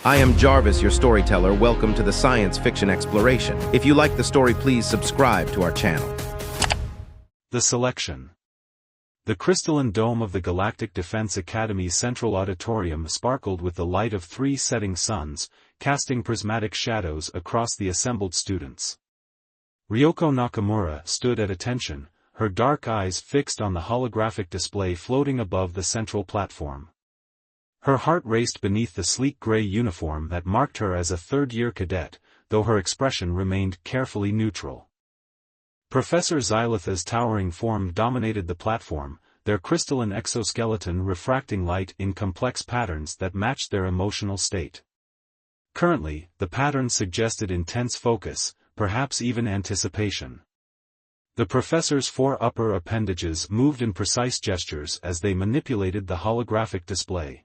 I am Jarvis, your storyteller. Welcome to the Science Fiction Exploration. If you like the story, please subscribe to our channel. The selection. The crystalline dome of the Galactic Defense Academy's central auditorium sparkled with the light of 3 setting suns, casting prismatic shadows across the assembled students. Ryoko Nakamura stood at attention, her dark eyes fixed on the holographic display floating above the central platform. Her heart raced beneath the sleek gray uniform that marked her as a third-year cadet, though her expression remained carefully neutral. Professor Xylitha's towering form dominated the platform, their crystalline exoskeleton refracting light in complex patterns that matched their emotional state. Currently, the patterns suggested intense focus, perhaps even anticipation. The professor's 4 upper appendages moved in precise gestures as they manipulated the holographic display.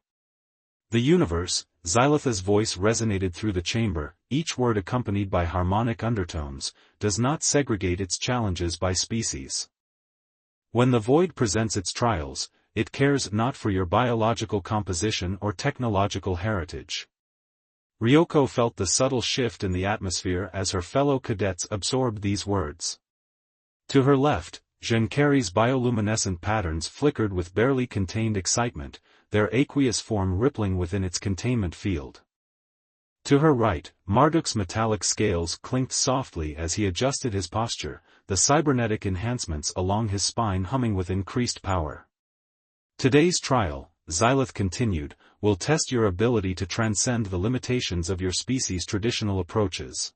The universe, Xylitha's voice resonated through the chamber, each word accompanied by harmonic undertones, does not segregate its challenges by species. When the void presents its trials, it cares not for your biological composition or technological heritage. Ryoko felt the subtle shift in the atmosphere as her fellow cadets absorbed these words. To her left, Genkeri's bioluminescent patterns flickered with barely contained excitement, their aqueous form rippling within its containment field. To her right, Marduk's metallic scales clinked softly as he adjusted his posture, the cybernetic enhancements along his spine humming with increased power. Today's trial, Xylith continued, will test your ability to transcend the limitations of your species' traditional approaches.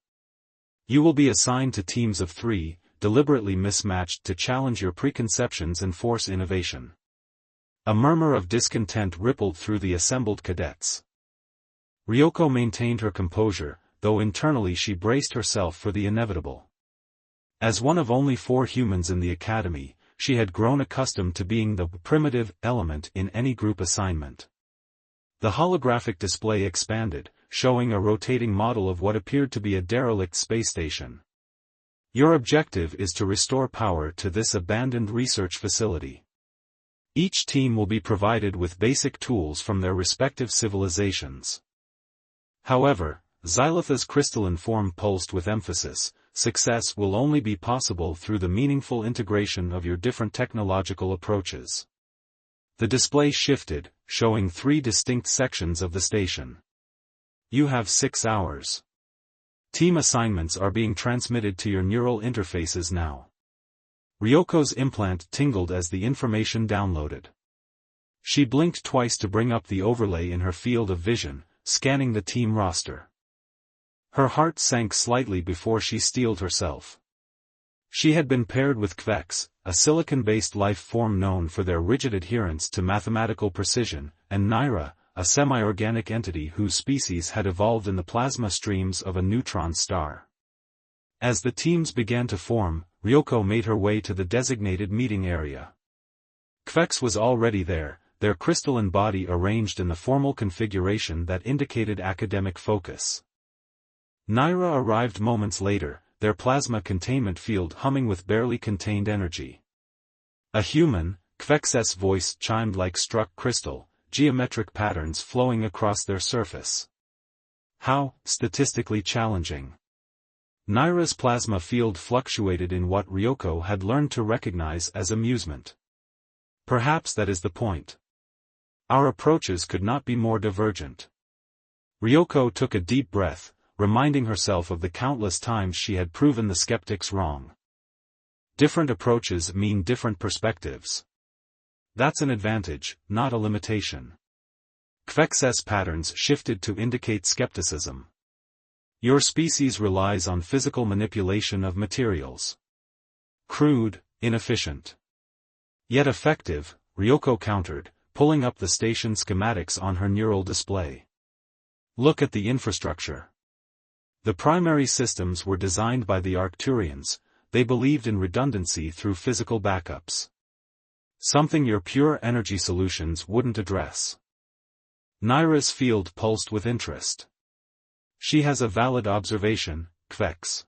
You will be assigned to teams of 3, deliberately mismatched to challenge your preconceptions and force innovation. A murmur of discontent rippled through the assembled cadets. Ryoko maintained her composure, though internally she braced herself for the inevitable. As one of only 4 humans in the academy, she had grown accustomed to being the primitive element in any group assignment. The holographic display expanded, showing a rotating model of what appeared to be a derelict space station. Your objective is to restore power to this abandoned research facility. Each team will be provided with basic tools from their respective civilizations. However, Xylitha's crystalline form pulsed with emphasis, success will only be possible through the meaningful integration of your different technological approaches. The display shifted, showing 3 distinct sections of the station. You have 6 hours. Team assignments are being transmitted to your neural interfaces now. Ryoko's implant tingled as the information downloaded. She blinked twice to bring up the overlay in her field of vision, scanning the team roster. Her heart sank slightly before she steeled herself. She had been paired with Kvex, a silicon-based life form known for their rigid adherence to mathematical precision, and Naira, a semi-organic entity whose species had evolved in the plasma streams of a neutron star. As the teams began to form, Ryoko made her way to the designated meeting area. Kvex was already there, their crystalline body arranged in the formal configuration that indicated academic focus. Naira arrived moments later, their plasma containment field humming with barely contained energy. A human, Kvex's voice chimed like struck crystal, geometric patterns flowing across their surface. How statistically challenging. Naira's plasma field fluctuated in what Ryoko had learned to recognize as amusement. Perhaps that is the point. Our approaches could not be more divergent. Ryoko took a deep breath, reminding herself of the countless times she had proven the skeptics wrong. Different approaches mean different perspectives. That's an advantage, not a limitation. Kvex's patterns shifted to indicate skepticism. Your species relies on physical manipulation of materials. Crude, inefficient. Yet effective, Ryoko countered, pulling up the station schematics on her neural display. Look at the infrastructure. The primary systems were designed by the Arcturians, they believed in redundancy through physical backups. Something your pure energy solutions wouldn't address. Naira's field pulsed with interest. She has a valid observation, Kvex.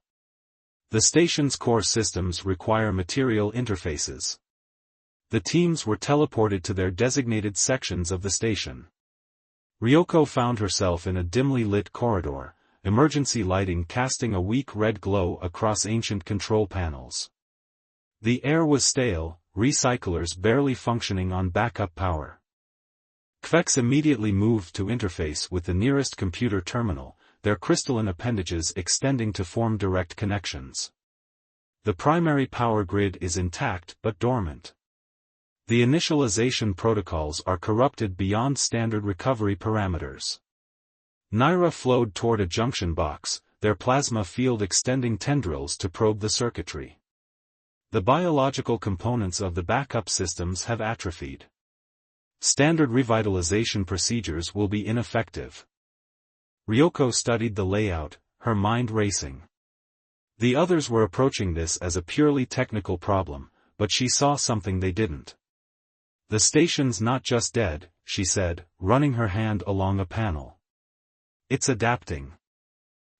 The station's core systems require material interfaces. The teams were teleported to their designated sections of the station. Ryoko found herself in a dimly lit corridor, emergency lighting casting a weak red glow across ancient control panels. The air was stale, recyclers barely functioning on backup power. Kvex immediately moved to interface with the nearest computer terminal, their crystalline appendages extending to form direct connections. The primary power grid is intact but dormant. The initialization protocols are corrupted beyond standard recovery parameters. Naira flowed toward a junction box, their plasma field extending tendrils to probe the circuitry. The biological components of the backup systems have atrophied. Standard revitalization procedures will be ineffective. Ryoko studied the layout, her mind racing. The others were approaching this as a purely technical problem, but she saw something they didn't. The station's not just dead, she said, running her hand along a panel. It's adapting.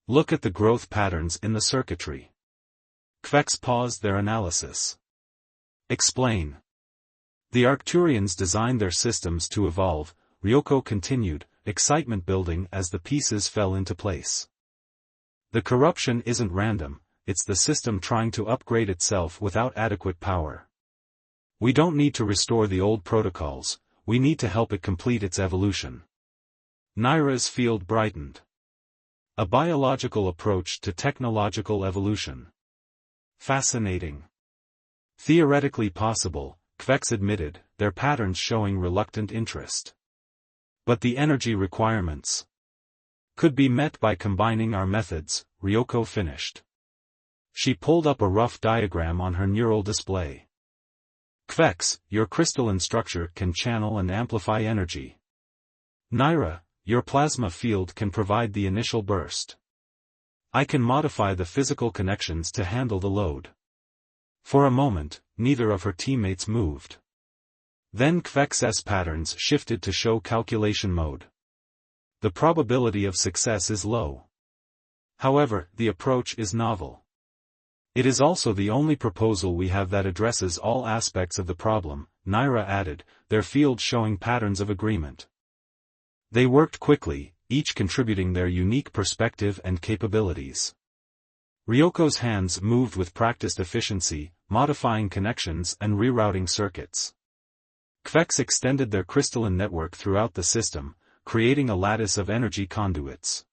Look at the growth patterns in the circuitry. Kvex paused their analysis. Explain. The Arcturians designed their systems to evolve, Ryoko continued, excitement building as the pieces fell into place. The corruption isn't random, it's the system trying to upgrade itself without adequate power. We don't need to restore the old protocols, we need to help it complete its evolution. Naira's field brightened. A biological approach to technological evolution. Fascinating. Theoretically possible, Kvex admitted, their patterns showing reluctant interest. But the energy requirements could be met by combining our methods, Ryoko finished. She pulled up a rough diagram on her neural display. Kvex, your crystalline structure can channel and amplify energy. Naira, your plasma field can provide the initial burst. I can modify the physical connections to handle the load. For a moment, neither of her teammates moved. Then Kvex's patterns shifted to show calculation mode. The probability of success is low. However, the approach is novel. It is also the only proposal we have that addresses all aspects of the problem, Naira added, their field showing patterns of agreement. They worked quickly, each contributing their unique perspective and capabilities. Ryoko's hands moved with practiced efficiency, modifying connections and rerouting circuits. Kvex extended their crystalline network throughout the system, creating a lattice of energy conduits.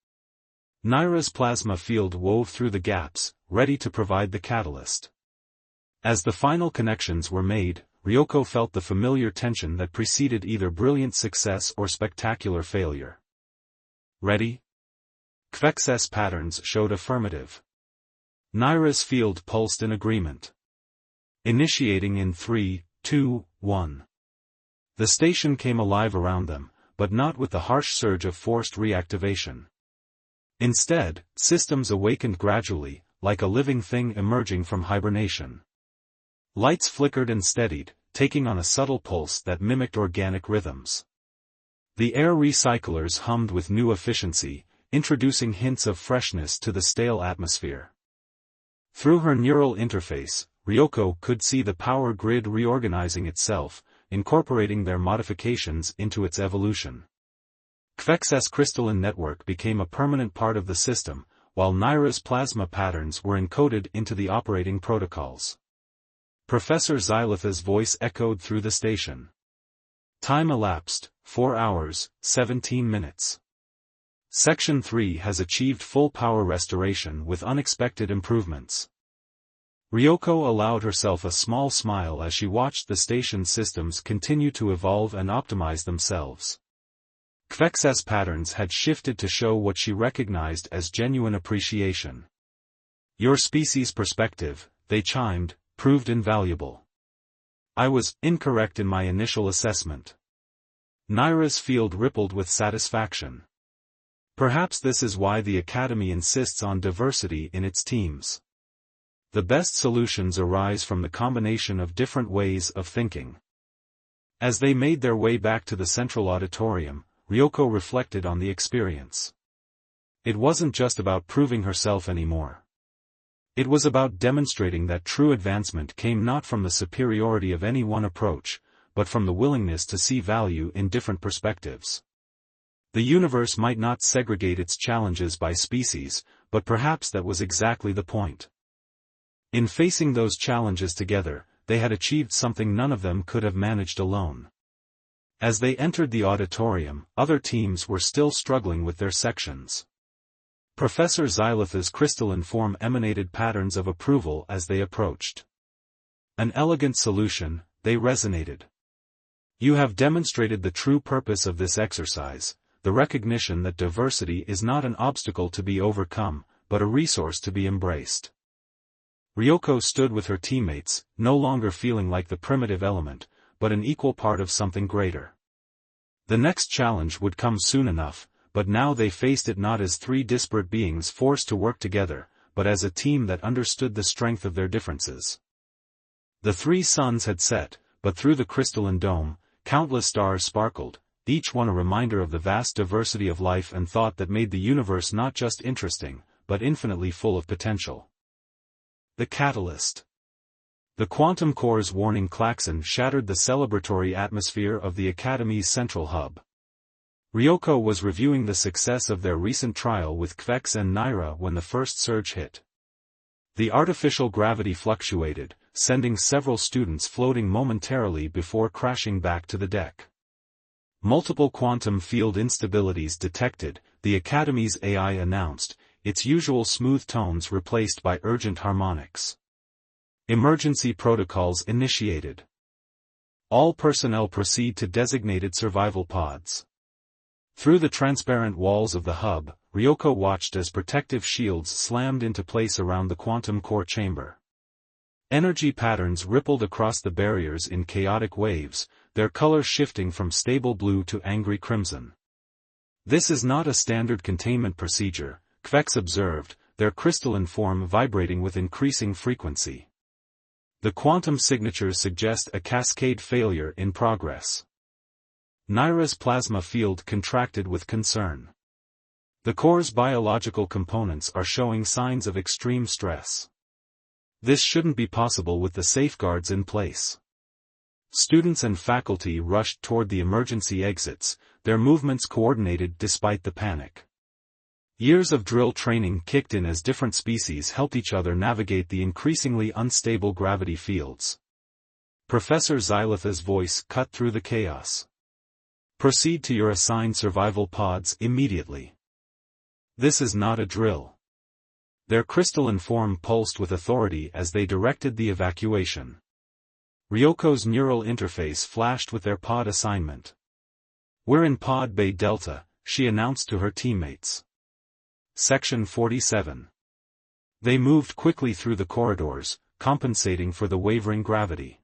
Naira's plasma field wove through the gaps, ready to provide the catalyst. As the final connections were made, Ryoko felt the familiar tension that preceded either brilliant success or spectacular failure. Ready? Kvex's patterns showed affirmative. Naira's field pulsed in agreement. Initiating in 3, 2, 1. The station came alive around them, but not with the harsh surge of forced reactivation. Instead, systems awakened gradually, like a living thing emerging from hibernation. Lights flickered and steadied, taking on a subtle pulse that mimicked organic rhythms. The air recyclers hummed with new efficiency, introducing hints of freshness to the stale atmosphere. Through her neural interface, Ryoko could see the power grid reorganizing itself, incorporating their modifications into its evolution. Kvex's crystalline network became a permanent part of the system, while Naira's plasma patterns were encoded into the operating protocols. Professor Xylitha's voice echoed through the station. Time elapsed, 4 hours, 17 minutes. Section 3 has achieved full power restoration with unexpected improvements. Ryoko allowed herself a small smile as she watched the station's systems continue to evolve and optimize themselves. Kvex's patterns had shifted to show what she recognized as genuine appreciation. Your species' perspective, they chimed, proved invaluable. I was incorrect in my initial assessment. Naira's field rippled with satisfaction. Perhaps this is why the Academy insists on diversity in its teams. The best solutions arise from the combination of different ways of thinking. As they made their way back to the central auditorium, Ryoko reflected on the experience. It wasn't just about proving herself anymore. It was about demonstrating that true advancement came not from the superiority of any one approach, but from the willingness to see value in different perspectives. The universe might not segregate its challenges by species, but perhaps that was exactly the point. In facing those challenges together, they had achieved something none of them could have managed alone. As they entered the auditorium, other teams were still struggling with their sections. Professor Xylitha's crystalline form emanated patterns of approval as they approached. An elegant solution, they resonated. You have demonstrated the true purpose of this exercise, the recognition that diversity is not an obstacle to be overcome, but a resource to be embraced. Ryoko stood with her teammates, no longer feeling like the primitive element, but an equal part of something greater. The next challenge would come soon enough, but now they faced it not as three disparate beings forced to work together, but as a team that understood the strength of their differences. The three suns had set, but through the crystalline dome, countless stars sparkled, each one a reminder of the vast diversity of life and thought that made the universe not just interesting, but infinitely full of potential. The catalyst. The quantum core's warning klaxon shattered the celebratory atmosphere of the Academy's central hub. Ryoko was reviewing the success of their recent trial with Kvex and Naira when the first surge hit. The artificial gravity fluctuated, sending several students floating momentarily before crashing back to the deck. Multiple quantum field instabilities detected, the Academy's AI announced, its usual smooth tones replaced by urgent harmonics. Emergency protocols initiated. All personnel proceed to designated survival pods. Through the transparent walls of the hub, Ryoko watched as protective shields slammed into place around the quantum core chamber. Energy patterns rippled across the barriers in chaotic waves, their color shifting from stable blue to angry crimson. This is not a standard containment procedure, Kvex observed, their crystalline form vibrating with increasing frequency. The quantum signatures suggest a cascade failure in progress. Naira's plasma field contracted with concern. The core's biological components are showing signs of extreme stress. This shouldn't be possible with the safeguards in place. Students and faculty rushed toward the emergency exits, their movements coordinated despite the panic. Years of drill training kicked in as different species helped each other navigate the increasingly unstable gravity fields. Professor Xylitha's voice cut through the chaos. Proceed to your assigned survival pods immediately. This is not a drill. Their crystalline form pulsed with authority as they directed the evacuation. Ryoko's neural interface flashed with their pod assignment. We're in Pod Bay Delta, she announced to her teammates. Section 47. They moved quickly through the corridors, compensating for the wavering gravity.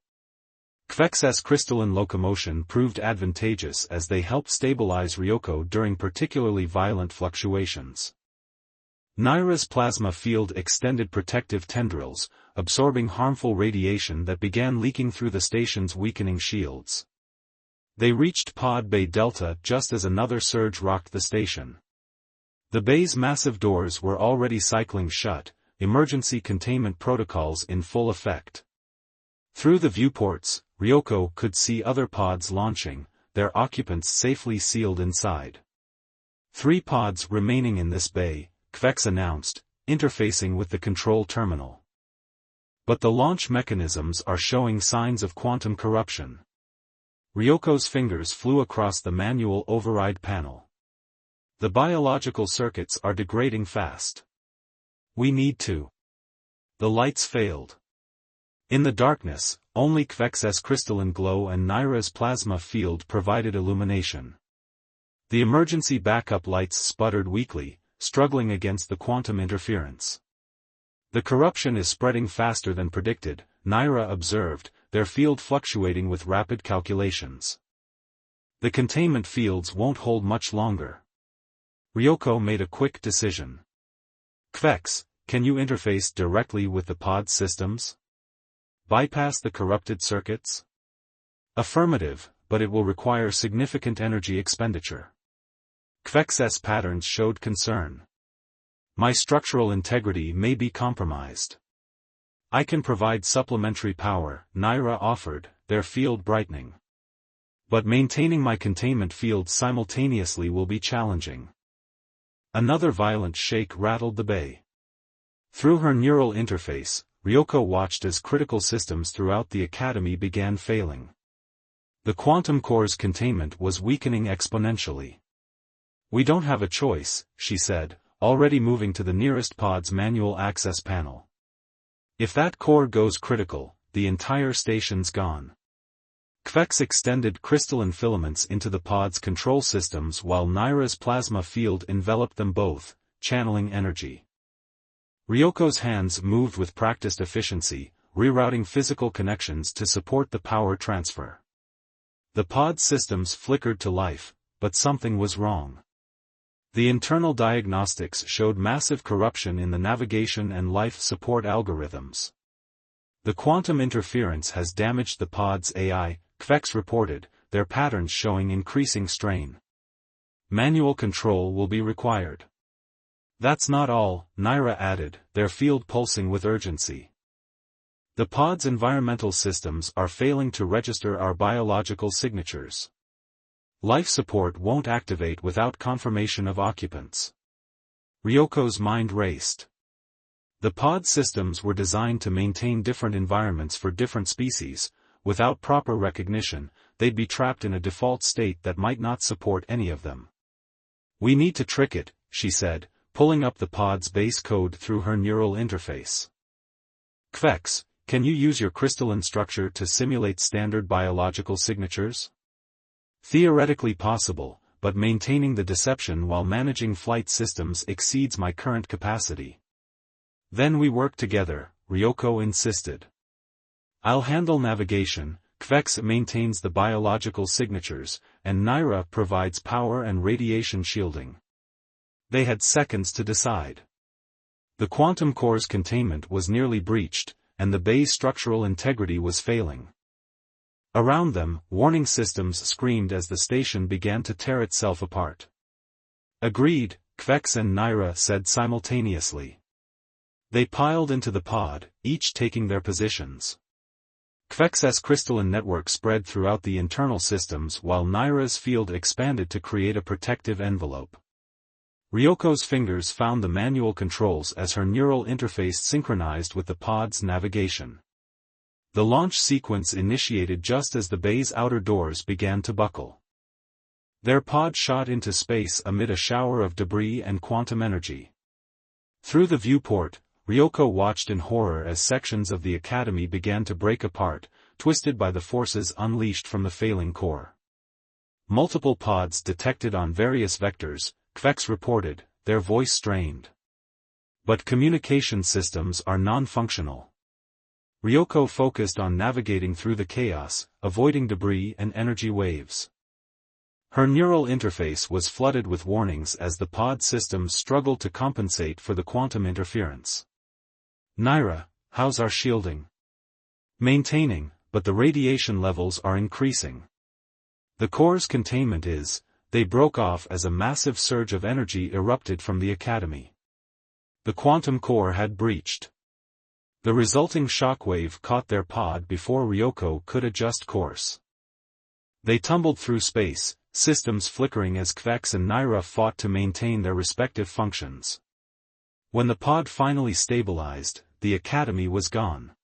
Kvex's crystalline locomotion proved advantageous as they helped stabilize Ryoko during particularly violent fluctuations. Naira's plasma field extended protective tendrils, absorbing harmful radiation that began leaking through the station's weakening shields. They reached Pod Bay Delta just as another surge rocked the station. The bay's massive doors were already cycling shut, emergency containment protocols in full effect. Through the viewports, Ryoko could see other pods launching, their occupants safely sealed inside. 3 pods remaining in this bay, Kvex announced, interfacing with the control terminal. But the launch mechanisms are showing signs of quantum corruption. Ryoko's fingers flew across the manual override panel. The biological circuits are degrading fast. We need to. The lights failed. In the darkness, only Kvex's crystalline glow and Naira's plasma field provided illumination. The emergency backup lights sputtered weakly, struggling against the quantum interference. The corruption is spreading faster than predicted, Naira observed, their field fluctuating with rapid calculations. The containment fields won't hold much longer. Ryoko made a quick decision. Kvex, can you interface directly with the pod systems? Bypass the corrupted circuits? Affirmative, but it will require significant energy expenditure. Kvex's patterns showed concern. My structural integrity may be compromised. I can provide supplementary power, Naira offered, their field brightening. But maintaining my containment field simultaneously will be challenging. Another violent shake rattled the bay. Through her neural interface, Ryoko watched as critical systems throughout the academy began failing. The quantum core's containment was weakening exponentially. "We don't have a choice," she said, already moving to the nearest pod's manual access panel. "If that core goes critical, the entire station's gone." Kvex extended crystalline filaments into the pod's control systems while Naira's plasma field enveloped them both, channeling energy. Ryoko's hands moved with practiced efficiency, rerouting physical connections to support the power transfer. The pod systems flickered to life, but something was wrong. The internal diagnostics showed massive corruption in the navigation and life support algorithms. "The quantum interference has damaged the pod's AI," Kvex reported, their patterns showing increasing strain. "Manual control will be required." "That's not all," Naira added, their field pulsing with urgency. "The pod's environmental systems are failing to register our biological signatures. Life support won't activate without confirmation of occupants." Ryoko's mind raced. The pod systems were designed to maintain different environments for different species. Without proper recognition, they'd be trapped in a default state that might not support any of them. "We need to trick it," she said, pulling up the pod's base code through her neural interface. "Kvex, can you use your crystalline structure to simulate standard biological signatures?" "Theoretically possible, but maintaining the deception while managing flight systems exceeds my current capacity." "Then we work together," Ryoko insisted. "I'll handle navigation, Kvex maintains the biological signatures, and Naira provides power and radiation shielding." They had seconds to decide. The quantum core's containment was nearly breached, and the bay's structural integrity was failing. Around them, warning systems screamed as the station began to tear itself apart. "Agreed," Kvex and Naira said simultaneously. They piled into the pod, each taking their positions. Kvex's crystalline network spread throughout the internal systems while Naira's field expanded to create a protective envelope. Ryoko's fingers found the manual controls as her neural interface synchronized with the pod's navigation. The launch sequence initiated just as the bay's outer doors began to buckle. Their pod shot into space amid a shower of debris and quantum energy. Through the viewport, Ryoko watched in horror as sections of the academy began to break apart, twisted by the forces unleashed from the failing core. Multiple pods detected on various vectors, Kvex reported, their voice strained. "But communication systems are non-functional." Ryoko focused on navigating through the chaos, avoiding debris and energy waves. Her neural interface was flooded with warnings as the pod systems struggled to compensate for the quantum interference. "Naira, how's our shielding?" "Maintaining, but the radiation levels are increasing." "The core's containment is," they broke off as a massive surge of energy erupted from the academy. The quantum core had breached. The resulting shockwave caught their pod before Ryoko could adjust course. They tumbled through space, systems flickering as Kvex and Naira fought to maintain their respective functions. When the pod finally stabilized, the academy was gone.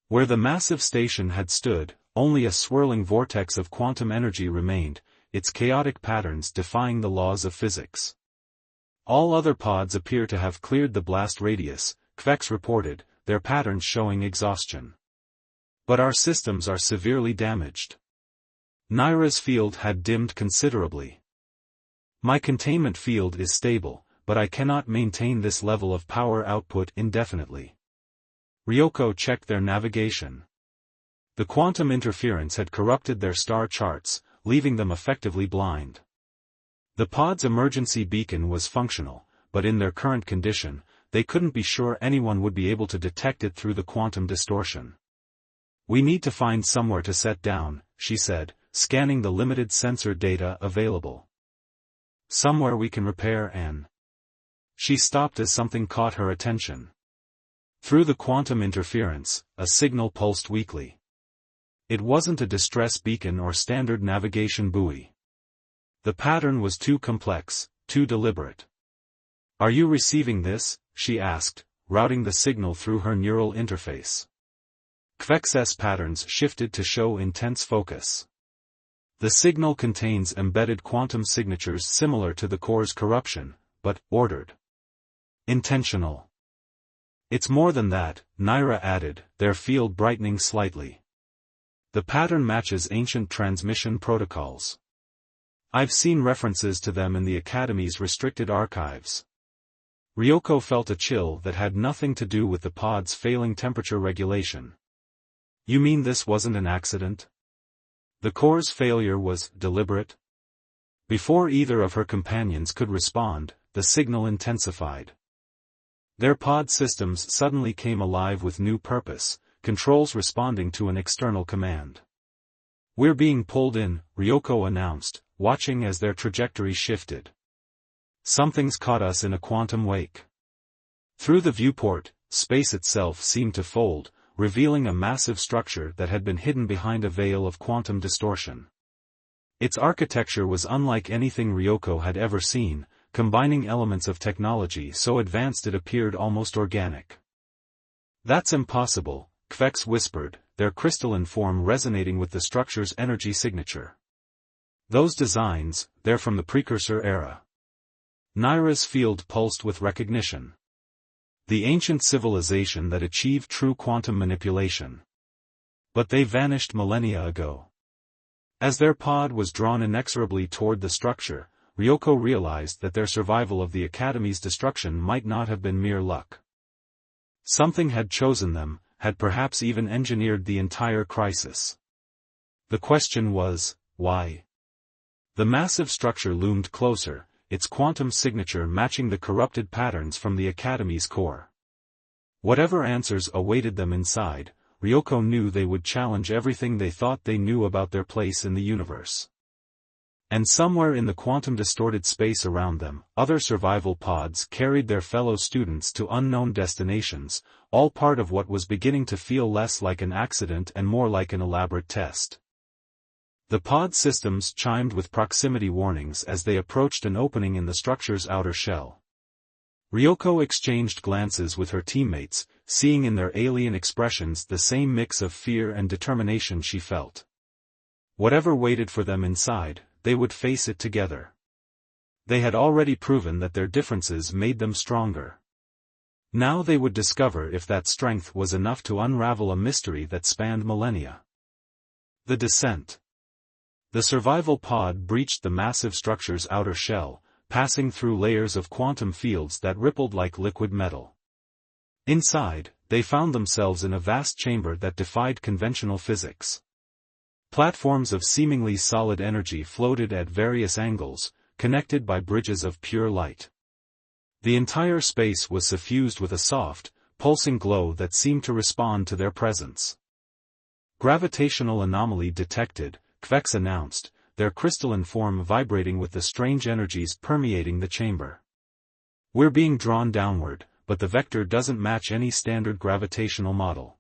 Where the massive station had stood, only a swirling vortex of quantum energy remained, its chaotic patterns defying the laws of physics. "All other pods appear to have cleared the blast radius," Kvex reported, their patterns showing exhaustion. "But our systems are severely damaged." Naira's field had dimmed considerably. "My containment field is stable, but I cannot maintain this level of power output indefinitely." Ryoko checked their navigation. The quantum interference had corrupted their star charts, leaving them effectively blind. The pod's emergency beacon was functional, but in their current condition, they couldn't be sure anyone would be able to detect it through the quantum distortion. "We need to find somewhere to set down," she said, scanning the limited sensor data available. "Somewhere we can repair an..." She stopped as something caught her attention. Through the quantum interference, a signal pulsed weakly. It wasn't a distress beacon or standard navigation buoy. The pattern was too complex, too deliberate. "Are you receiving this?" she asked, routing the signal through her neural interface. Kvex's patterns shifted to show intense focus. The signal contains embedded quantum signatures similar to the core's corruption, but ordered. Intentional. "It's more than that," Naira added, their field brightening slightly. "The pattern matches ancient transmission protocols. I've seen references to them in the Academy's restricted archives." Ryoko felt a chill that had nothing to do with the pod's failing temperature regulation. "You mean this wasn't an accident? The core's failure was deliberate?" Before either of her companions could respond, the signal intensified. Their pod systems suddenly came alive with new purpose, controls responding to an external command. "We're being pulled in," Ryoko announced, watching as their trajectory shifted. "Something's caught us in a quantum wake." Through the viewport, space itself seemed to fold, revealing a massive structure that had been hidden behind a veil of quantum distortion. Its architecture was unlike anything Ryoko had ever seen, combining elements of technology so advanced it appeared almost organic. "That's impossible," Kvex whispered, their crystalline form resonating with the structure's energy signature. "Those designs, they're from the precursor era." Naira's field pulsed with recognition. The ancient civilization that achieved true quantum manipulation. But they vanished millennia ago. As their pod was drawn inexorably toward the structure, Ryoko realized that their survival of the Academy's destruction might not have been mere luck. Something had chosen them, had perhaps even engineered the entire crisis. The question was, why? The massive structure loomed closer, its quantum signature matching the corrupted patterns from the Academy's core. Whatever answers awaited them inside, Ryoko knew they would challenge everything they thought they knew about their place in the universe. And somewhere in the quantum-distorted space around them, other survival pods carried their fellow students to unknown destinations, all part of what was beginning to feel less like an accident and more like an elaborate test. The pod systems chimed with proximity warnings as they approached an opening in the structure's outer shell. Ryoko exchanged glances with her teammates, seeing in their alien expressions the same mix of fear and determination she felt. Whatever waited for them inside, they would face it together. They had already proven that their differences made them stronger. Now they would discover if that strength was enough to unravel a mystery that spanned millennia. The descent. The survival pod breached the massive structure's outer shell, passing through layers of quantum fields that rippled like liquid metal. Inside, they found themselves in a vast chamber that defied conventional physics. Platforms of seemingly solid energy floated at various angles, connected by bridges of pure light. The entire space was suffused with a soft, pulsing glow that seemed to respond to their presence. "Gravitational anomaly detected," Kvex announced, their crystalline form vibrating with the strange energies permeating the chamber. "We're being drawn downward, but the vector doesn't match any standard gravitational model."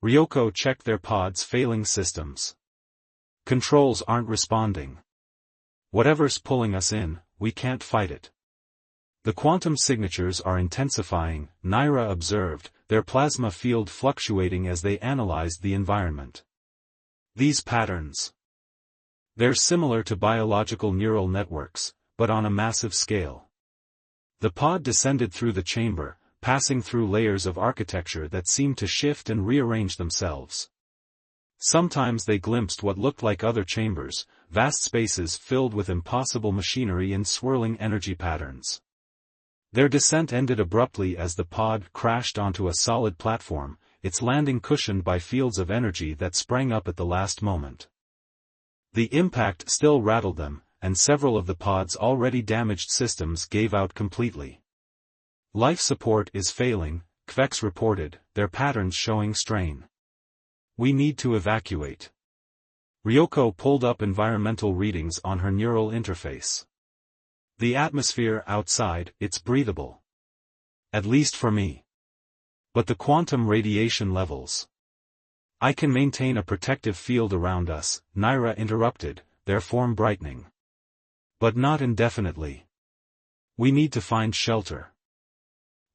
Ryoko checked their pod's failing systems. "Controls aren't responding. Whatever's pulling us in, we can't fight it." "The quantum signatures are intensifying," Naira observed, their plasma field fluctuating as they analyzed the environment. "These patterns. They're similar to biological neural networks, but on a massive scale." The pod descended through the chamber, passing through layers of architecture that seemed to shift and rearrange themselves. Sometimes they glimpsed what looked like other chambers, vast spaces filled with impossible machinery and swirling energy patterns. Their descent ended abruptly as the pod crashed onto a solid platform, its landing cushioned by fields of energy that sprang up at the last moment. The impact still rattled them, and several of the pod's already damaged systems gave out completely. "Life support is failing," Kvex reported, their patterns showing strain. "We need to evacuate." Ryoko pulled up environmental readings on her neural interface. "The atmosphere outside, it's breathable. At least for me. But the quantum radiation levels. I can maintain a protective field around us, Naira interrupted, their form brightening. But not indefinitely. We need to find shelter.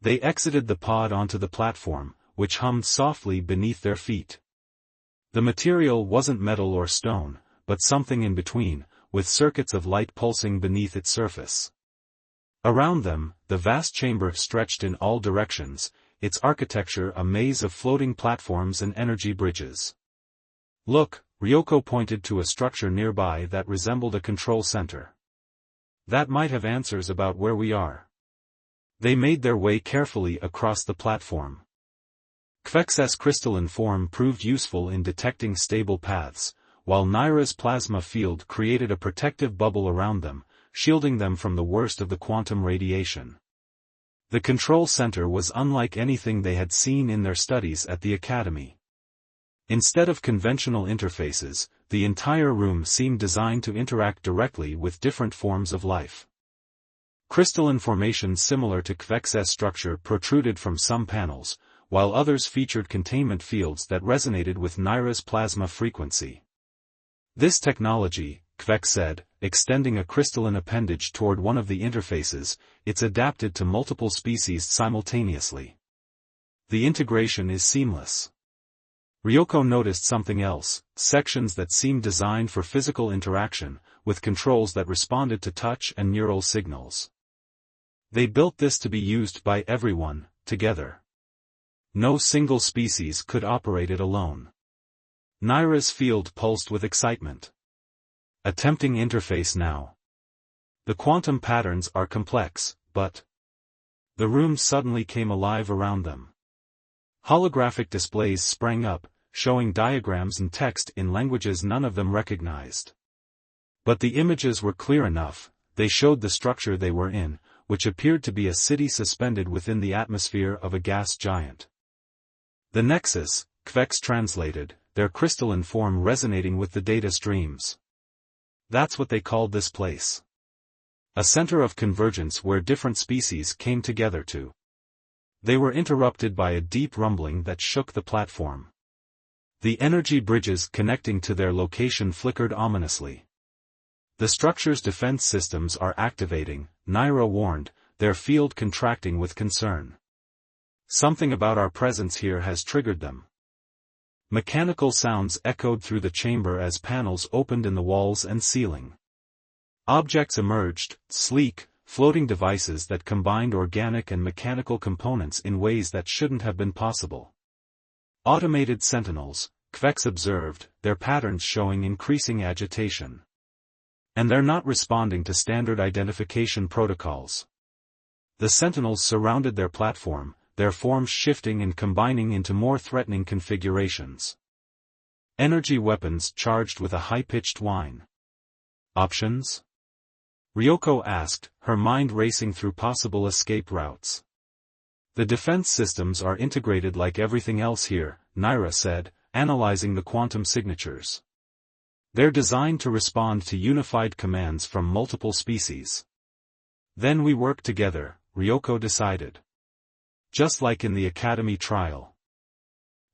They exited the pod onto the platform, which hummed softly beneath their feet. The material wasn't metal or stone, but something in between, with circuits of light pulsing beneath its surface. Around them, the vast chamber stretched in all directions, its architecture a maze of floating platforms and energy bridges. Look, Ryoko pointed to a structure nearby that resembled a control center. That might have answers about where we are. They made their way carefully across the platform. Kvek's crystalline form proved useful in detecting stable paths, while Naira's plasma field created a protective bubble around them, shielding them from the worst of the quantum radiation. The control center was unlike anything they had seen in their studies at the Academy. Instead of conventional interfaces, the entire room seemed designed to interact directly with different forms of life. Crystalline formations similar to Kvek's structure protruded from some panels, while others featured containment fields that resonated with Naira's plasma frequency. This technology, Kvek said, extending a crystalline appendage toward one of the interfaces, it's adapted to multiple species simultaneously. The integration is seamless. Ryoko noticed something else, sections that seemed designed for physical interaction, with controls that responded to touch and neural signals. They built this to be used by everyone, together. No single species could operate it alone. Naira's field pulsed with excitement. Attempting interface now. The quantum patterns are complex, but... The room suddenly came alive around them. Holographic displays sprang up, showing diagrams and text in languages none of them recognized. But the images were clear enough, they showed the structure they were in, which appeared to be a city suspended within the atmosphere of a gas giant. The Nexus, Kvek's translated, their crystalline form resonating with the data streams. That's what they called this place. A center of convergence where different species came together to. They were interrupted by a deep rumbling that shook the platform. The energy bridges connecting to their location flickered ominously. The structure's defense systems are activating, Naira warned, their field contracting with concern. Something about our presence here has triggered them. Mechanical sounds echoed through the chamber as panels opened in the walls and ceiling. Objects emerged, sleek, floating devices that combined organic and mechanical components in ways that shouldn't have been possible. Automated sentinels, Kvek observed, their patterns showing increasing agitation. And they're not responding to standard identification protocols. The sentinels surrounded their platform, their forms shifting and combining into more threatening configurations. Energy weapons charged with a high-pitched whine. Options? Ryoko asked, her mind racing through possible escape routes. The defense systems are integrated like everything else here, Naira said, analyzing the quantum signatures. They're designed to respond to unified commands from multiple species. Then we work together, Ryoko decided. Just like in the Academy trial.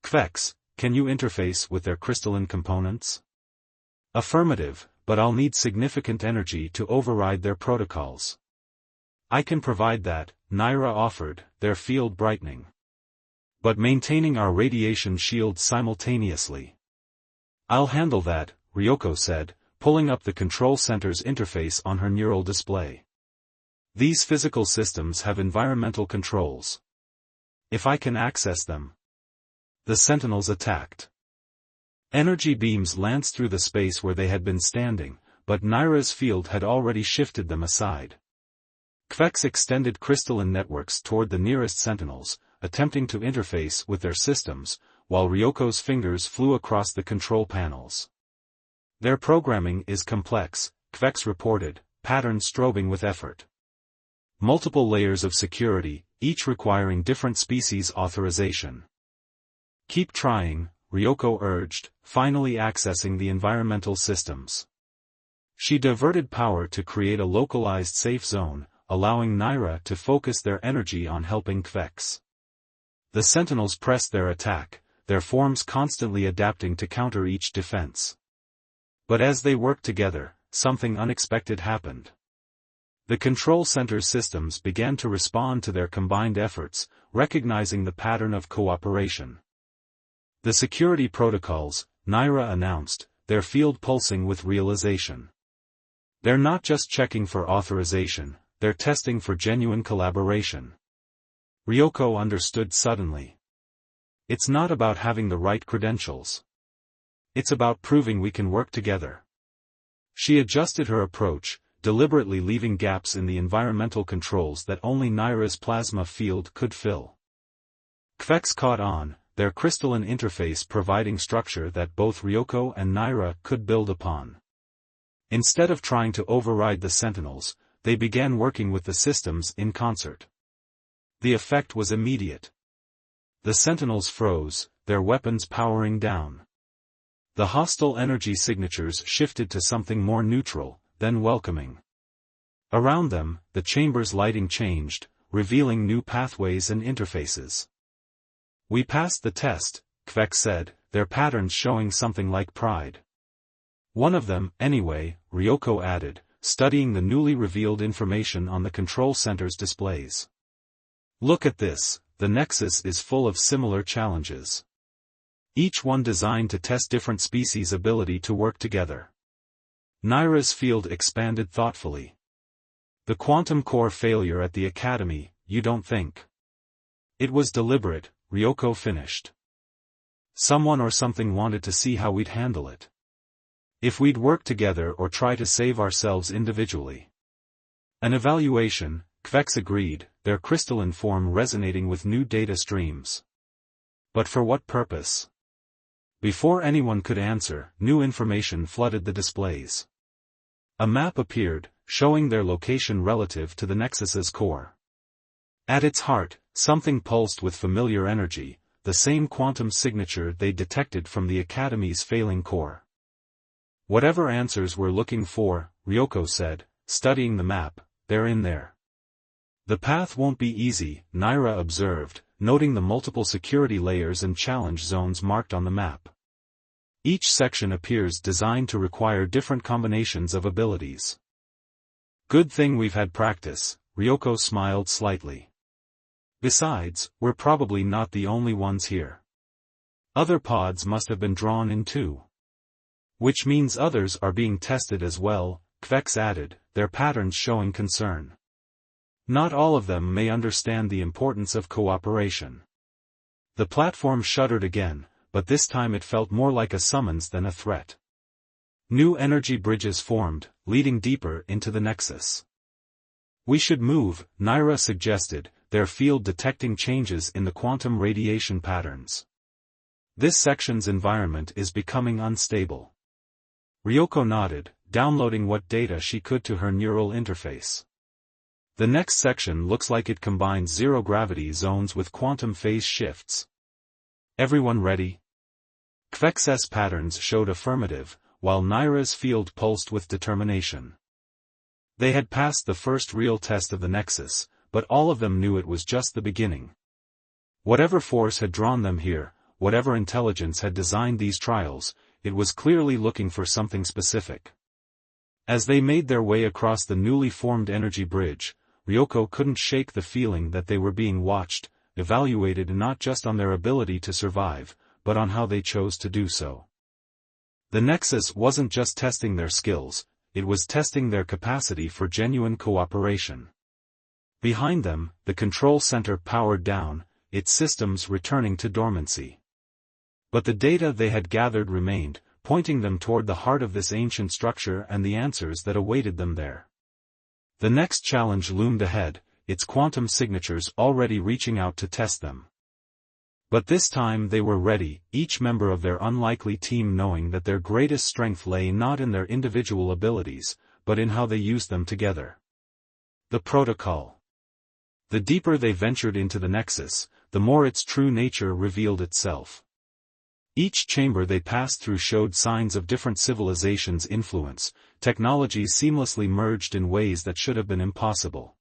Kvek, can you interface with their crystalline components? Affirmative, but I'll need significant energy to override their protocols. I can provide that, Naira offered, their field brightening. But maintaining our radiation shield simultaneously. I'll handle that, Ryoko said, pulling up the control center's interface on her neural display. These physical systems have environmental controls. If I can access them. The sentinels attacked. Energy beams lanced through the space where they had been standing, but Naira's field had already shifted them aside. Kvek extended crystalline networks toward the nearest sentinels, attempting to interface with their systems, while Ryoko's fingers flew across the control panels. Their programming is complex, Kvek reported, patterns strobing with effort. Multiple layers of security, each requiring different species authorization. Keep trying, Ryoko urged, finally accessing the environmental systems. She diverted power to create a localized safe zone, allowing Naira to focus their energy on helping Kvek. The sentinels pressed their attack, their forms constantly adapting to counter each defense. But as they worked together, something unexpected happened. The control center's systems began to respond to their combined efforts, recognizing the pattern of cooperation. The security protocols, Naira announced, their field pulsing with realization. They're not just checking for authorization, they're testing for genuine collaboration. Ryoko understood suddenly. It's not about having the right credentials. It's about proving we can work together. She adjusted her approach, deliberately leaving gaps in the environmental controls that only Naira's plasma field could fill. Kvex caught on, their crystalline interface providing structure that both Ryoko and Naira could build upon. Instead of trying to override the Sentinels, they began working with the systems in concert. The effect was immediate. The Sentinels froze, their weapons powering down. The hostile energy signatures shifted to something more neutral, then welcoming. Around them, the chamber's lighting changed, revealing new pathways and interfaces. We passed the test, Kvex said, their patterns showing something like pride. One of them, anyway, Ryoko added, studying the newly revealed information on the control center's displays. Look at this, the Nexus is full of similar challenges. Each one designed to test different species' ability to work together. Naira's field expanded thoughtfully. The quantum core failure at the Academy, you don't think? It was deliberate, Ryoko finished. Someone or something wanted to see how we'd handle it. If we'd work together or try to save ourselves individually. An evaluation, Kvex agreed, their crystalline form resonating with new data streams. But for what purpose? Before anyone could answer, new information flooded the displays. A map appeared, showing their location relative to the Nexus's core. At its heart, something pulsed with familiar energy, the same quantum signature they detected from the Academy's failing core. Whatever answers we're looking for, Ryoko said, studying the map, they're in there. The path won't be easy, Naira observed, noting the multiple security layers and challenge zones marked on the map. Each section appears designed to require different combinations of abilities. Good thing we've had practice, Ryoko smiled slightly. Besides, we're probably not the only ones here. Other pods must have been drawn in too. Which means others are being tested as well, Kvex added, their patterns showing concern. Not all of them may understand the importance of cooperation. The platform shuddered again, but this time it felt more like a summons than a threat. New energy bridges formed, leading deeper into the Nexus. We should move, Naira suggested, their field detecting changes in the quantum radiation patterns. This section's environment is becoming unstable. Ryoko nodded, downloading what data she could to her neural interface. The next section looks like it combines zero-gravity zones with quantum phase shifts. Everyone ready? Kvex's patterns showed affirmative, while Naira's field pulsed with determination. They had passed the first real test of the Nexus, but all of them knew it was just the beginning. Whatever force had drawn them here, whatever intelligence had designed these trials, it was clearly looking for something specific. As they made their way across the newly formed energy bridge, Ryoko couldn't shake the feeling that they were being watched, evaluated not just on their ability to survive, but on how they chose to do so. The Nexus wasn't just testing their skills, it was testing their capacity for genuine cooperation. Behind them, the control center powered down, its systems returning to dormancy. But the data they had gathered remained, pointing them toward the heart of this ancient structure and the answers that awaited them there. The next challenge loomed ahead, its quantum signatures already reaching out to test them. But this time they were ready, each member of their unlikely team knowing that their greatest strength lay not in their individual abilities, but in how they used them together. The protocol. The deeper they ventured into the Nexus, the more its true nature revealed itself. Each chamber they passed through showed signs of different civilizations' influence, technology seamlessly merged in ways that should have been impossible.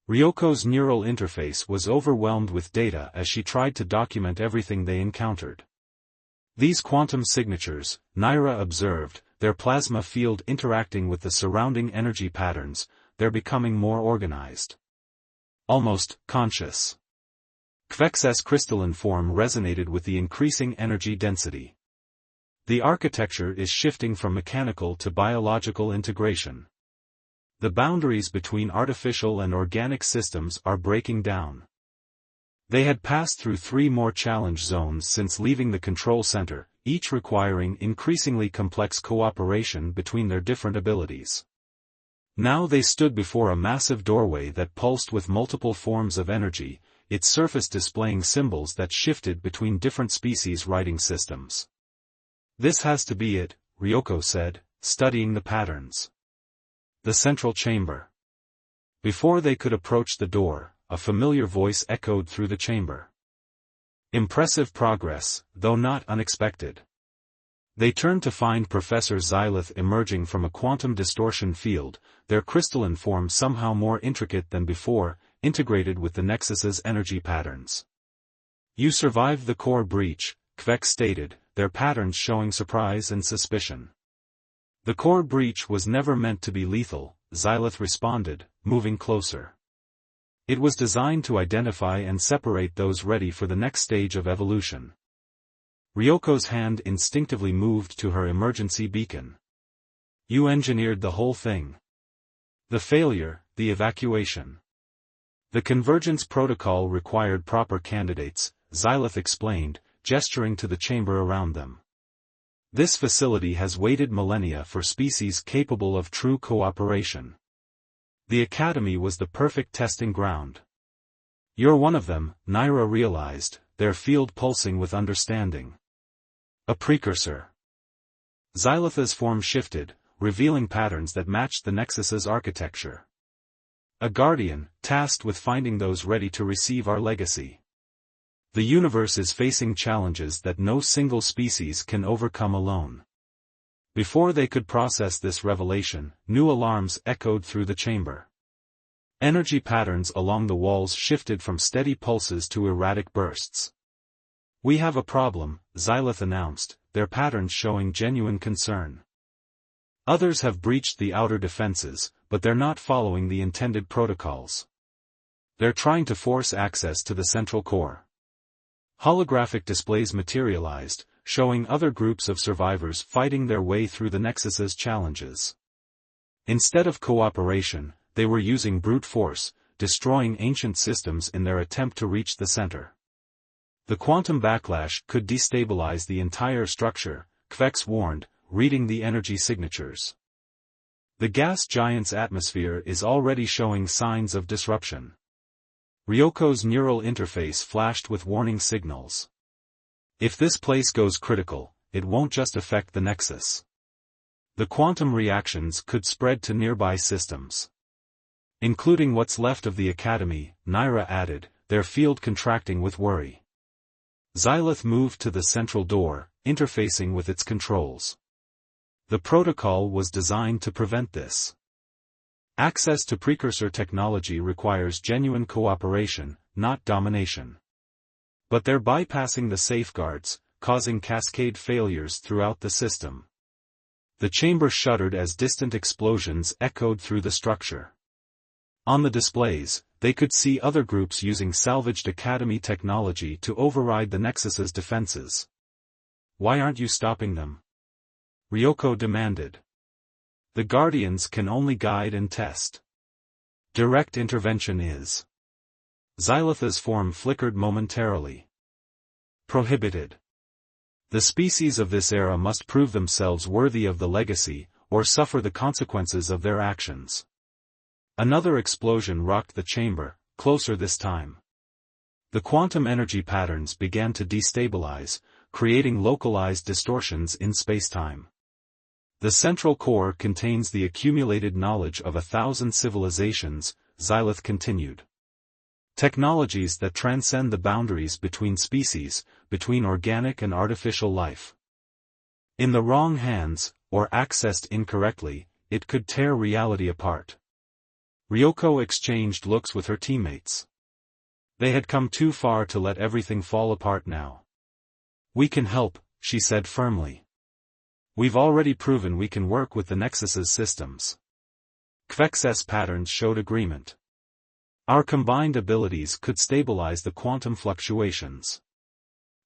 Ryoko's neural interface was overwhelmed with data as she tried to document everything they encountered. These quantum signatures, Naira observed, their plasma field interacting with the surrounding energy patterns, they're becoming more organized. Almost conscious. Kvek's crystalline form resonated with the increasing energy density. The architecture is shifting from mechanical to biological integration. The boundaries between artificial and organic systems are breaking down. They had passed through 3 more challenge zones since leaving the control center, each requiring increasingly complex cooperation between their different abilities. Now they stood before a massive doorway that pulsed with multiple forms of energy, its surface displaying symbols that shifted between different species writing systems. "This has to be it," Ryoko said, studying the patterns. The central chamber. Before they could approach the door, a familiar voice echoed through the chamber. Impressive progress, though not unexpected. They turned to find Professor Xylith emerging from a quantum distortion field, their crystalline form somehow more intricate than before, integrated with the Nexus's energy patterns. "You survived the core breach," Kvek stated, their patterns showing surprise and suspicion. "The core breach was never meant to be lethal," Xylith responded, moving closer. "It was designed to identify and separate those ready for the next stage of evolution." Ryoko's hand instinctively moved to her emergency beacon. "You engineered the whole thing." "The failure, the evacuation. The convergence protocol required proper candidates," Xylith explained, gesturing to the chamber around them. "This facility has waited millennia for species capable of true cooperation. The Academy was the perfect testing ground." "You're one of them," Naira realized, their field pulsing with understanding. "A precursor." Xylith's form shifted, revealing patterns that matched the Nexus's architecture. "A guardian, tasked with finding those ready to receive our legacy. The universe is facing challenges that no single species can overcome alone." Before they could process this revelation, new alarms echoed through the chamber. Energy patterns along the walls shifted from steady pulses to erratic bursts. "We have a problem," Xylith announced, their patterns showing genuine concern. "Others have breached the outer defenses, but they're not following the intended protocols. They're trying to force access to the central core." Holographic displays materialized, showing other groups of survivors fighting their way through the Nexus's challenges. Instead of cooperation, they were using brute force, destroying ancient systems in their attempt to reach the center. The quantum backlash could destabilize the entire structure, Kvek warned, reading the energy signatures. "The gas giant's atmosphere is already showing signs of disruption." Ryoko's neural interface flashed with warning signals. "If this place goes critical, it won't just affect the Nexus. The quantum reactions could spread to nearby systems. Including what's left of the Academy," Naira added, their field contracting with worry. Xylith moved to the central door, interfacing with its controls. The protocol was designed to prevent this. Access to precursor technology requires genuine cooperation, not domination. But they're bypassing the safeguards, causing cascade failures throughout the system. The chamber shuddered as distant explosions echoed through the structure. On the displays, they could see other groups using salvaged Academy technology to override the Nexus's defenses. "Why aren't you stopping them?" Ryoko demanded. "The Guardians can only guide and test. Direct intervention is." Xylith's form flickered momentarily. "Prohibited. The species of this era must prove themselves worthy of the legacy, or suffer the consequences of their actions." Another explosion rocked the chamber, closer this time. The quantum energy patterns began to destabilize, creating localized distortions in spacetime. "The central core contains the accumulated knowledge of 1,000 civilizations," Xylith continued. "Technologies that transcend the boundaries between species, between organic and artificial life. In the wrong hands, or accessed incorrectly, it could tear reality apart." Ryoko exchanged looks with her teammates. They had come too far to let everything fall apart now. "We can help," she said firmly. "We've already proven we can work with the Nexus's systems." Kvek's patterns showed agreement. "Our combined abilities could stabilize the quantum fluctuations.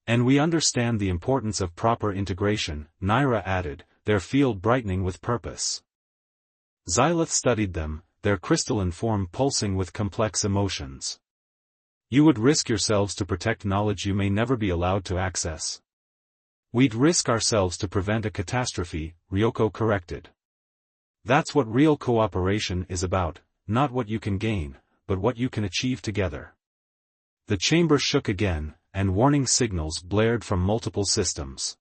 And we understand the importance of proper integration," Naira added, their field brightening with purpose. Xylith studied them, their crystalline form pulsing with complex emotions. "You would risk yourselves to protect knowledge you may never be allowed to access." "We'd risk ourselves to prevent a catastrophe," Ryoko corrected. "That's what real cooperation is about, not what you can gain, but what you can achieve together." The chamber shook again, and warning signals blared from multiple systems.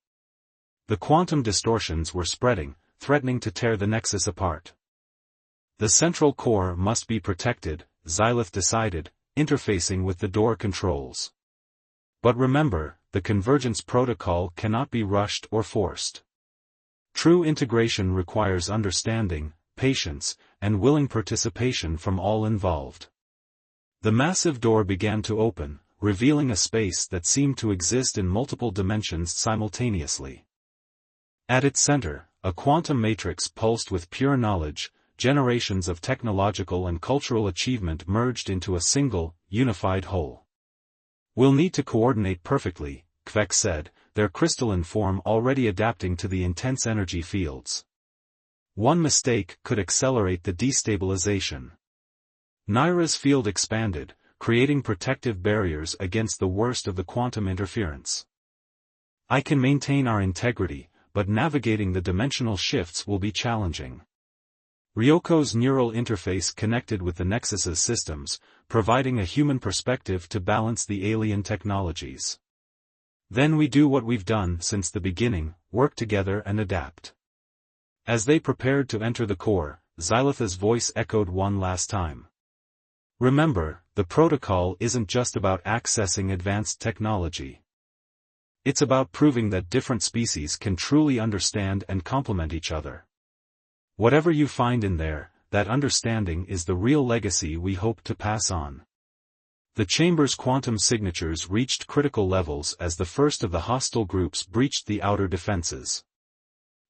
The quantum distortions were spreading, threatening to tear the Nexus apart. The central core must be protected, Xylith decided, interfacing with the door controls. But remember, the convergence protocol cannot be rushed or forced. True integration requires understanding, patience, and willing participation from all involved. The massive door began to open, revealing a space that seemed to exist in multiple dimensions simultaneously. At its center, a quantum matrix pulsed with pure knowledge. Generations of technological and cultural achievement merged into a single, unified whole. "We'll need to coordinate perfectly," Kvek said, their crystalline form already adapting to the intense energy fields. "One mistake could accelerate the destabilization." Naira's field expanded, creating protective barriers against the worst of the quantum interference. "I can maintain our integrity, but navigating the dimensional shifts will be challenging." Ryoko's neural interface connected with the Nexus's systems, providing a human perspective to balance the alien technologies. "Then we do what we've done since the beginning, work together and adapt." As they prepared to enter the core, Xylith's voice echoed one last time. "Remember, the protocol isn't just about accessing advanced technology. It's about proving that different species can truly understand and complement each other. Whatever you find in there, that understanding is the real legacy we hope to pass on." The chamber's quantum signatures reached critical levels as the first of the hostile groups breached the outer defenses.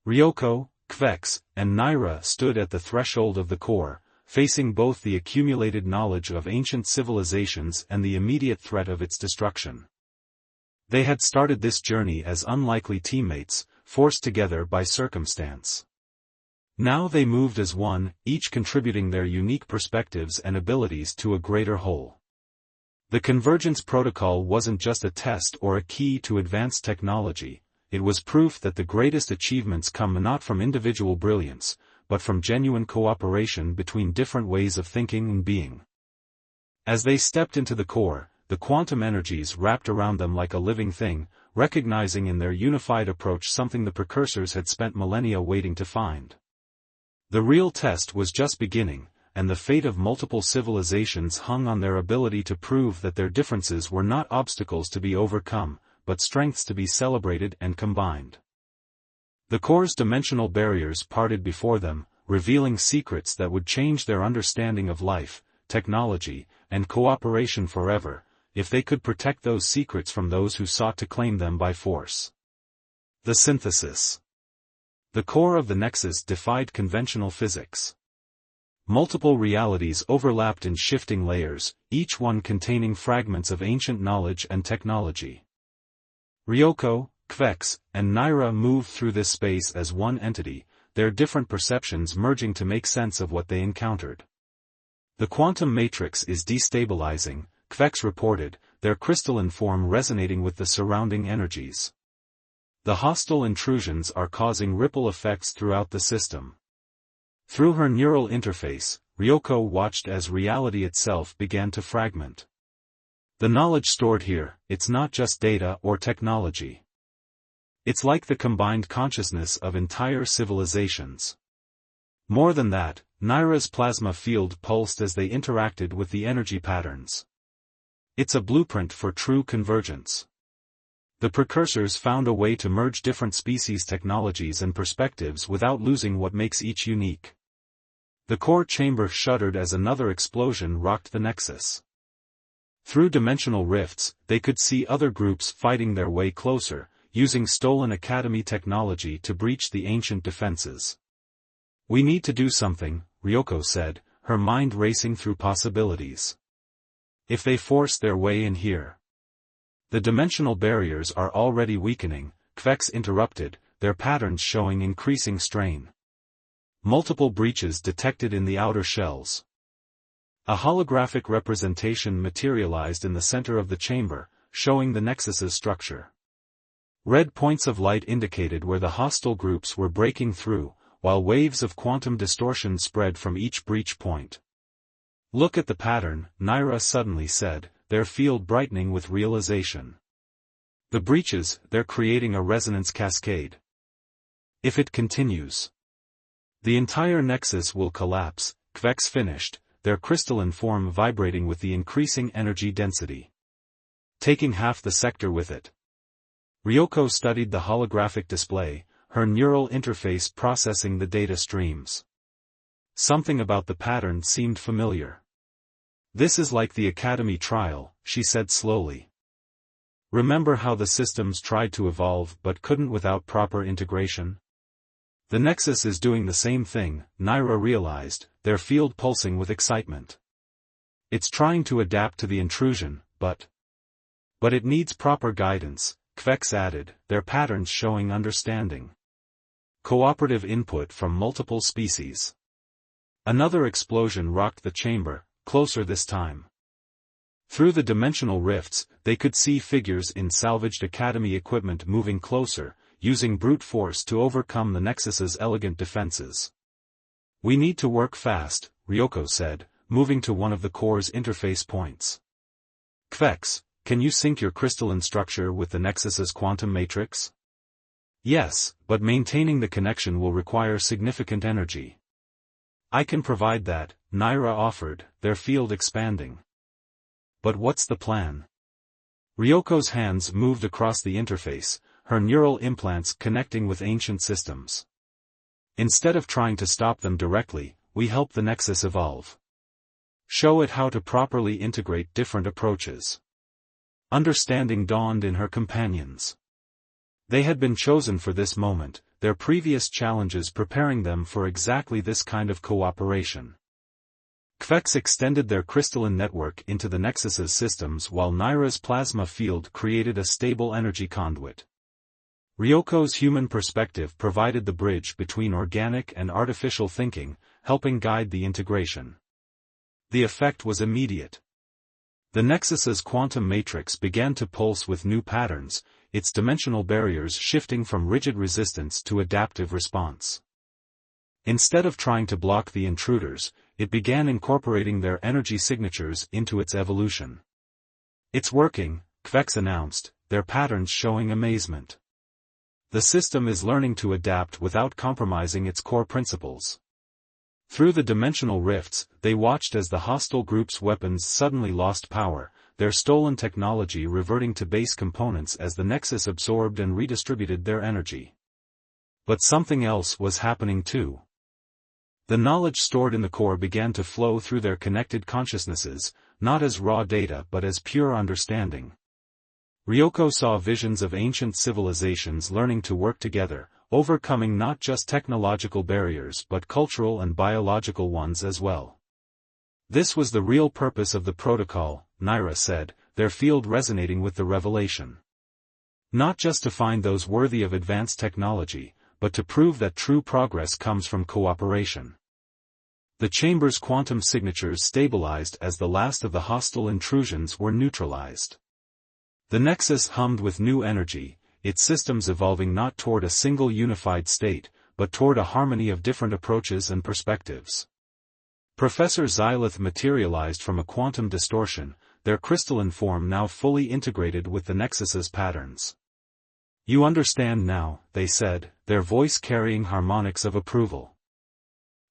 Ryoko, Kvek, and Naira stood at the threshold of the core, facing both the accumulated knowledge of ancient civilizations and the immediate threat of its destruction. They had started this journey as unlikely teammates, forced together by circumstance. Now they moved as one, each contributing their unique perspectives and abilities to a greater whole. The convergence protocol wasn't just a test or a key to advanced technology, it was proof that the greatest achievements come not from individual brilliance, but from genuine cooperation between different ways of thinking and being. As they stepped into the core, the quantum energies wrapped around them like a living thing, recognizing in their unified approach something the precursors had spent millennia waiting to find. The real test was just beginning, and the fate of multiple civilizations hung on their ability to prove that their differences were not obstacles to be overcome, but strengths to be celebrated and combined. The core's dimensional barriers parted before them, revealing secrets that would change their understanding of life, technology, and cooperation forever, if they could protect those secrets from those who sought to claim them by force. The synthesis. The core of the Nexus defied conventional physics. Multiple realities overlapped in shifting layers, each one containing fragments of ancient knowledge and technology. Ryoko, Kvek, and Naira moved through this space as one entity, their different perceptions merging to make sense of what they encountered. "The quantum matrix is destabilizing," Kvek reported, their crystalline form resonating with the surrounding energies. "The hostile intrusions are causing ripple effects throughout the system." Through her neural interface, Ryoko watched as reality itself began to fragment. "The knowledge stored here, it's not just data or technology. It's like the combined consciousness of entire civilizations." More than that, Naira's plasma field pulsed as they interacted with the energy patterns. "It's a blueprint for true convergence." The precursors found a way to merge different species' technologies and perspectives without losing what makes each unique. The core chamber shuddered as another explosion rocked the nexus. Through dimensional rifts, they could see other groups fighting their way closer, using stolen Academy technology to breach the ancient defenses. "We need to do something," Ryoko said, her mind racing through possibilities. "If they force their way in here." "The dimensional barriers are already weakening," Kvex interrupted, their patterns showing increasing strain. Multiple breaches detected in the outer shells. A holographic representation materialized in the center of the chamber, showing the nexus's structure. Red points of light indicated where the hostile groups were breaking through, while waves of quantum distortion spread from each breach point. "Look at the pattern," Naira suddenly said, their field brightening with realization. "The breaches, they're creating a resonance cascade. If it continues, the entire nexus will collapse," Kvex finished, their crystalline form vibrating with the increasing energy density. "Taking half the sector with it." Ryoko studied the holographic display, her neural interface processing the data streams. Something about the pattern seemed familiar. "This is like the Academy trial," she said slowly. "Remember how the systems tried to evolve but couldn't without proper integration? The Nexus is doing the same thing," Naira realized, their field pulsing with excitement. "It's trying to adapt to the intrusion, but it needs proper guidance," Kvex added, their patterns showing understanding. "Cooperative input from multiple species." Another explosion rocked the chamber, closer this time. Through the dimensional rifts, they could see figures in salvaged Academy equipment moving closer, using brute force to overcome the Nexus's elegant defenses. "We need to work fast," Ryoko said, moving to one of the core's interface points. "Kvex, can you sync your crystalline structure with the Nexus's quantum matrix?" "Yes, but maintaining the connection will require significant energy." "I can provide that," Naira offered, their field expanding. "But what's the plan?" Ryoko's hands moved across the interface, her neural implants connecting with ancient systems. "Instead of trying to stop them directly, we help the Nexus evolve. Show it how to properly integrate different approaches." Understanding dawned in her companions. They had been chosen for this moment, their previous challenges preparing them for exactly this kind of cooperation. Kvex extended their crystalline network into the Nexus's systems while Naira's plasma field created a stable energy conduit. Ryoko's human perspective provided the bridge between organic and artificial thinking, helping guide the integration. The effect was immediate. The Nexus's quantum matrix began to pulse with new patterns, its dimensional barriers shifting from rigid resistance to adaptive response. Instead of trying to block the intruders, it began incorporating their energy signatures into its evolution. "It's working," Kvex announced, their patterns showing amazement. "The system is learning to adapt without compromising its core principles." Through the dimensional rifts, they watched as the hostile group's weapons suddenly lost power, their stolen technology reverting to base components as the Nexus absorbed and redistributed their energy. But something else was happening too. The knowledge stored in the core began to flow through their connected consciousnesses, not as raw data but as pure understanding. Ryoko saw visions of ancient civilizations learning to work together, overcoming not just technological barriers but cultural and biological ones as well. "This was the real purpose of the protocol," Naira said, their field resonating with the revelation. "Not just to find those worthy of advanced technology, but to prove that true progress comes from cooperation." The chamber's quantum signatures stabilized as the last of the hostile intrusions were neutralized. The Nexus hummed with new energy, its systems evolving not toward a single unified state, but toward a harmony of different approaches and perspectives. Professor Xylith materialized from a quantum distortion, their crystalline form now fully integrated with the Nexus's patterns. "You understand now," they said, their voice carrying harmonics of approval.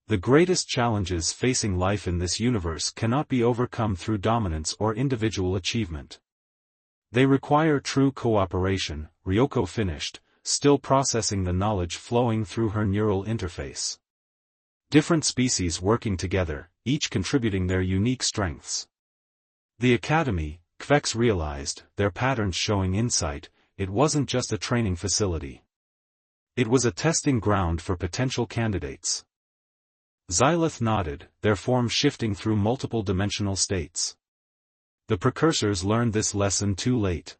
"The greatest challenges facing life in this universe cannot be overcome through dominance or individual achievement. They require true cooperation," Ryoko finished, still processing the knowledge flowing through her neural interface. Different species working together, each contributing their unique strengths. The Academy, Kvex realized, their patterns showing insight, it wasn't just a training facility. It was a testing ground for potential candidates. Xylith nodded, their form shifting through multiple dimensional states. The precursors learned this lesson too late.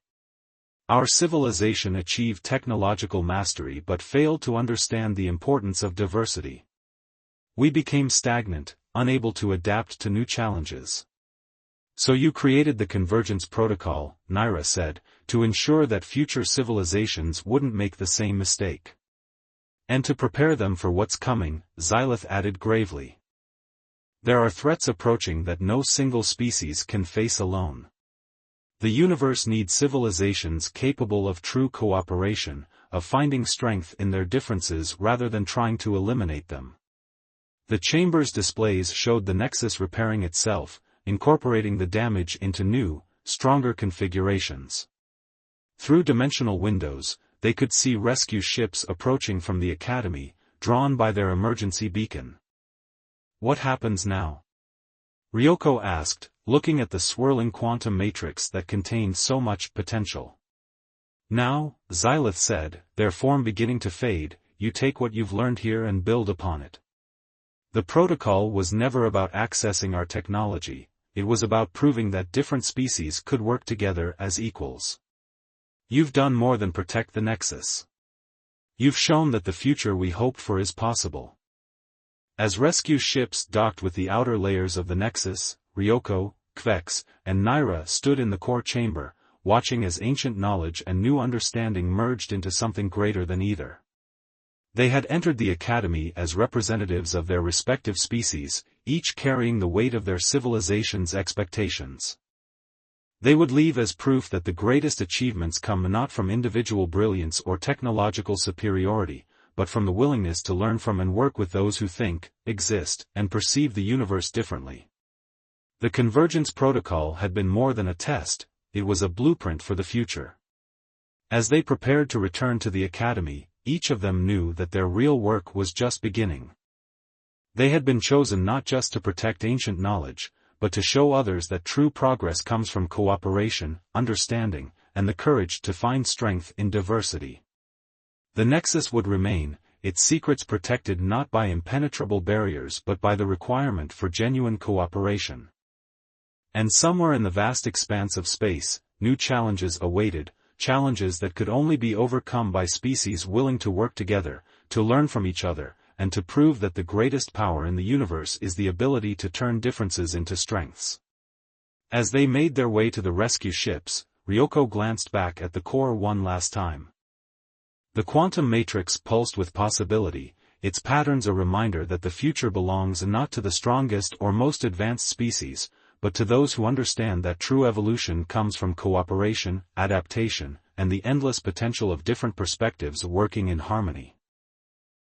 Our civilization achieved technological mastery but failed to understand the importance of diversity. We became stagnant, unable to adapt to new challenges. So you created the Convergence Protocol, Naira said, to ensure that future civilizations wouldn't make the same mistake. And to prepare them for what's coming, Xylith added gravely. There are threats approaching that no single species can face alone. The universe needs civilizations capable of true cooperation, of finding strength in their differences rather than trying to eliminate them. The chamber's displays showed the Nexus repairing itself, incorporating the damage into new, stronger configurations. Through dimensional windows, they could see rescue ships approaching from the Academy, drawn by their emergency beacon. What happens now? Ryoko asked, looking at the swirling quantum matrix that contained so much potential. Now, Xylith said, their form beginning to fade, you take what you've learned here and build upon it. The protocol was never about accessing our technology, it was about proving that different species could work together as equals. You've done more than protect the Nexus. You've shown that the future we hoped for is possible. As rescue ships docked with the outer layers of the Nexus, Ryoko, Kvex, and Naira stood in the core chamber, watching as ancient knowledge and new understanding merged into something greater than either. They had entered the Academy as representatives of their respective species, each carrying the weight of their civilization's expectations. They would leave as proof that the greatest achievements come not from individual brilliance or technological superiority, but from the willingness to learn from and work with those who think, exist, and perceive the universe differently. The Convergence Protocol had been more than a test, it was a blueprint for the future. As they prepared to return to the Academy, each of them knew that their real work was just beginning. They had been chosen not just to protect ancient knowledge, but to show others that true progress comes from cooperation, understanding, and the courage to find strength in diversity. The Nexus would remain, its secrets protected not by impenetrable barriers but by the requirement for genuine cooperation. And somewhere in the vast expanse of space, new challenges awaited, challenges that could only be overcome by species willing to work together, to learn from each other, and to prove that the greatest power in the universe is the ability to turn differences into strengths. As they made their way to the rescue ships, Ryoko glanced back at the core one last time. The quantum matrix pulsed with possibility, its patterns a reminder that the future belongs not to the strongest or most advanced species, but to those who understand that true evolution comes from cooperation, adaptation, and the endless potential of different perspectives working in harmony.